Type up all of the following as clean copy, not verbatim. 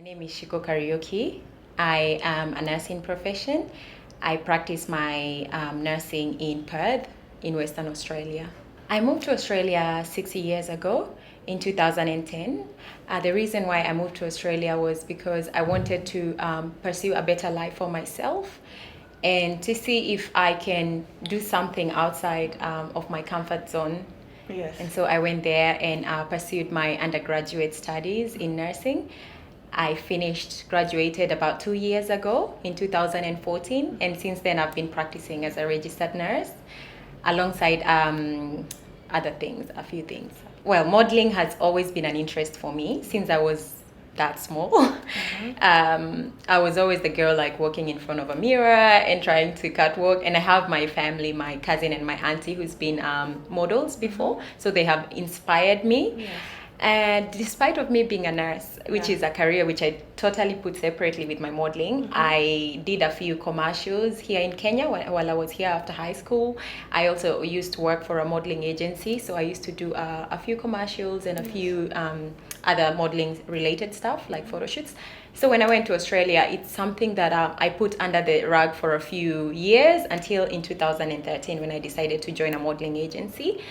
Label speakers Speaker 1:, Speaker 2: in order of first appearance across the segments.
Speaker 1: name is Shiko Karaoke. I am a nursing profession. I practice my nursing in Perth, in Western Australia. I moved to Australia 6 years ago in 2010. The reason why I moved to Australia was because I wanted to pursue a better life for myself and to see if I can do something outside of my comfort zone.
Speaker 2: Yes.
Speaker 1: And so I went there and pursued my undergraduate studies in nursing. I graduated about 2 years ago in 2014, and since then I've been practicing as a registered nurse alongside other things, a few things. Well, modeling has always been an interest for me since I was that small. I was always the girl like walking in front of a mirror and trying to catwalk. And I have my family, my cousin and my auntie who's been models before, so they have inspired me.
Speaker 2: Yes.
Speaker 1: And despite of me being a nurse, which is a career which I totally put separately with my modeling, I did a few commercials here in Kenya while I was here after high school. I also used to work for a modeling agency, so I used to do a few commercials and a few other modeling related stuff like photo shoots. So when I went to Australia, it's something that I put under the rug for a few years until in 2013 when I decided to join a modeling agency.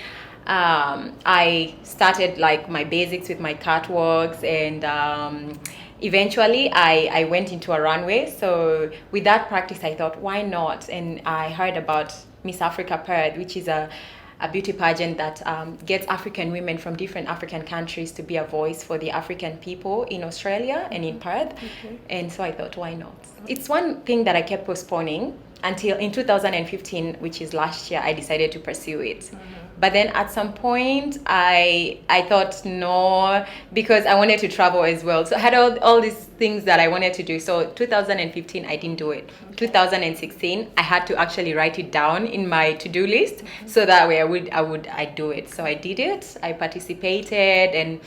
Speaker 1: I started like my basics with my catwalks, and eventually I went into a runway. So with that practice, I thought, why not? And I heard about Miss Africa Perth, which is a beauty pageant that gets African women from different African countries to be a voice for the African people in Australia and in Perth. And so I thought, why not? It's one thing that I kept postponing until in 2015, which is last year, I decided to pursue it. But then at some point, I thought no, because I wanted to travel as well. So I had all these things that I wanted to do. So 2015, I didn't do it. 2016, I had to actually write it down in my to-do list, so that way I'd do it. So I did it. I participated, and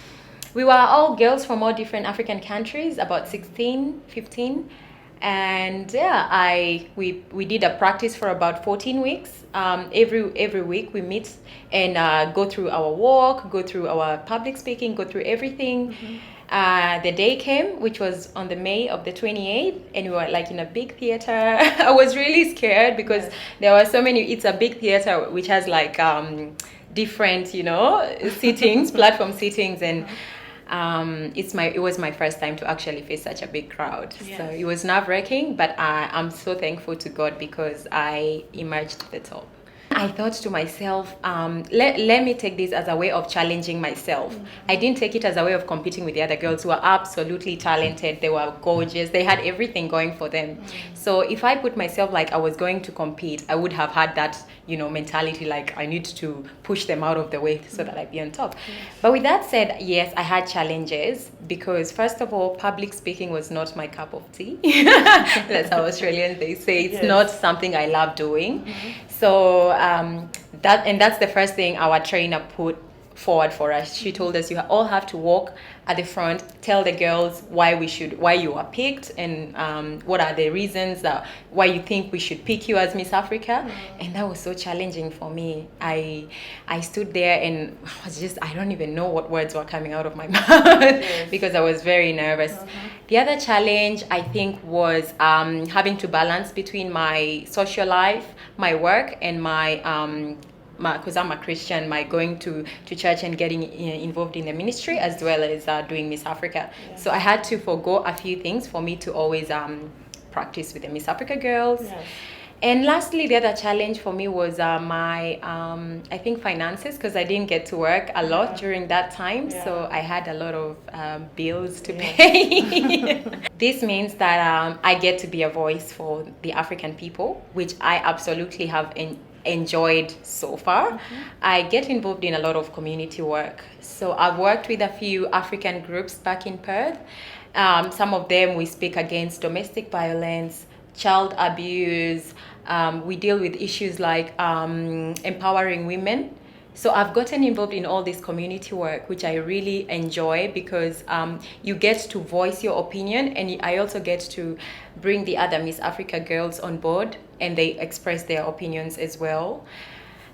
Speaker 1: we were all girls from all different African countries, about 16, 15. And yeah, we did a practice for about 14 weeks. Every week we meet and go through our walk, go through our public speaking, go through everything. The day came, which was on the May of the 28th, and we were like in a big theater. I was really scared because there were so many. It's a big theater which has like different, seatings, platform seatings, and it was my first time to actually face such a big crowd. So it was nerve-wracking, but I'm so thankful to God because I emerged to the top. I thought to myself, let me take this as a way of challenging myself. I didn't take it as a way of competing with the other girls who were absolutely talented. They were gorgeous. They had everything going for them. So if I put myself like I was going to compete, I would have had that, mentality like I need to push them out of the way so that I be on top. But with that said, yes, I had challenges because first of all, public speaking was not my cup of tea. That's how Australians, they say it's not something I love doing. So that's the first thing our trainer put forward for us. She told us you all have to walk at the front, tell the girls why you are picked, and what are the reasons why you think we should pick you as Miss Africa. And that was so challenging for me. I stood there and I don't even know what words were coming out of my mouth because I was very nervous. The other challenge I think was having to balance between my social life, my work, and because I'm a Christian, my going to church and getting involved in the ministry, as well as doing Miss Africa. So I had to forgo a few things for me to always practice with the Miss Africa girls. And lastly, the other challenge for me was my, I think, finances, because I didn't get to work a lot during that time. So I had a lot of bills to pay. This means that I get to be a voice for the African people, which I absolutely have enjoyed so far. I get involved in a lot of community work. So I've worked with a few African groups back in Perth. Some of them we speak against domestic violence, child abuse. We deal with issues like empowering women. So I've gotten involved in all this community work, which I really enjoy because you get to voice your opinion, and I also get to bring the other Miss Africa girls on board, and they express their opinions as well.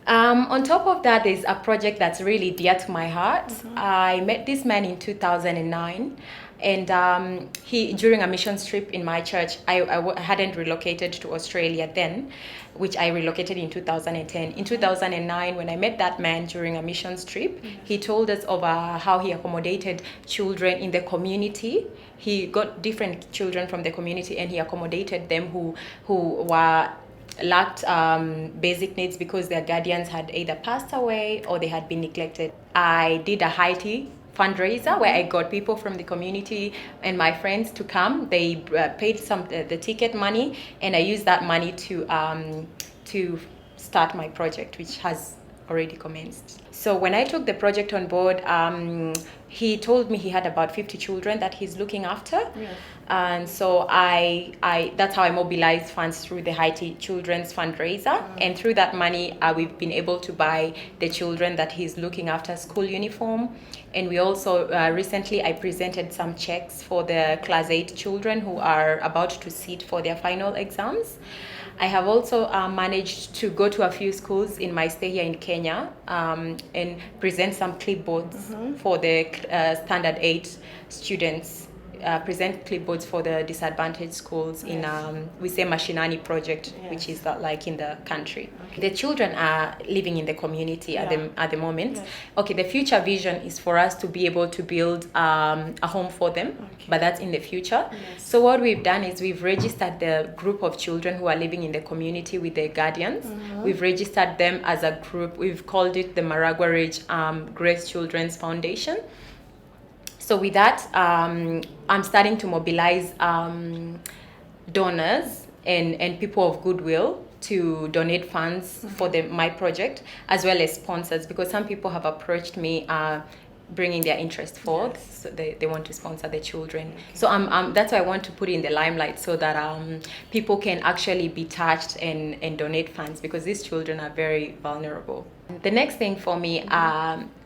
Speaker 1: On top of that, there's a project that's really dear to my heart. I met this man in 2009. And he, during a mission trip in my church, I hadn't relocated to Australia then, which I relocated in 2010. In 2009, when I met that man during a missions trip, he told us of how he accommodated children in the community. He got different children from the community and he accommodated them who were lacked basic needs because their guardians had either passed away or they had been neglected. I did a Haiti fundraiser where I got people from the community and my friends to come. They paid the ticket money, and I used that money to start my project, which has already commenced. So when I took the project on board, he told me he had about 50 children that he's looking after.
Speaker 2: Yes.
Speaker 1: And so I that's how I mobilized funds through the Haiti Children's Fundraiser. And through that money, we've been able to buy the children that he's looking after school uniform. And we also, recently I presented some checks for the Class 8 children who are about to sit for their final exams. I have also managed to go to a few schools in my stay here in Kenya and present some clipboards for the Standard 8 students. Present clipboards for the disadvantaged schools in we say Mashinani project, which is like in the country. The children are living in the community at the moment. Okay, the future vision is for us to be able to build a home for them, but that's in the future. So what we've done is we've registered the group of children who are living in the community with their guardians. We've registered them as a group. We've called it the Maragua Ridge Grace Children's Foundation. So with that, I'm starting to mobilize donors and people of goodwill to donate funds for my project, as well as sponsors, because some people have approached me bringing their interest forth. So they want to sponsor the children. So that's why I want to put it in the limelight so that people can actually be touched and donate funds, because these children are very vulnerable. The next thing for me,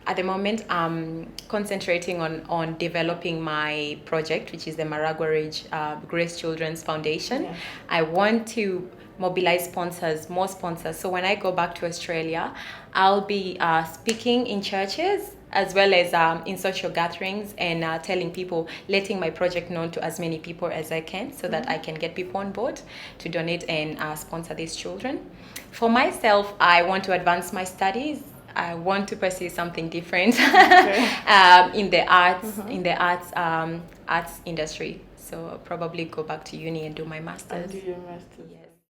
Speaker 1: at the moment, I'm concentrating on developing my project, which is the Maragua Ridge Grace Children's Foundation. I want to mobilize sponsors, more sponsors. So when I go back to Australia, I'll be speaking in churches as well as in social gatherings and telling people, letting my project known to as many people as I can, so that I can get people on board to donate and sponsor these children. For myself, I want to advance my studies. I want to pursue something different in the arts industry. So I'll probably go back to uni and do my master's.
Speaker 2: And do your master's.
Speaker 1: Yes.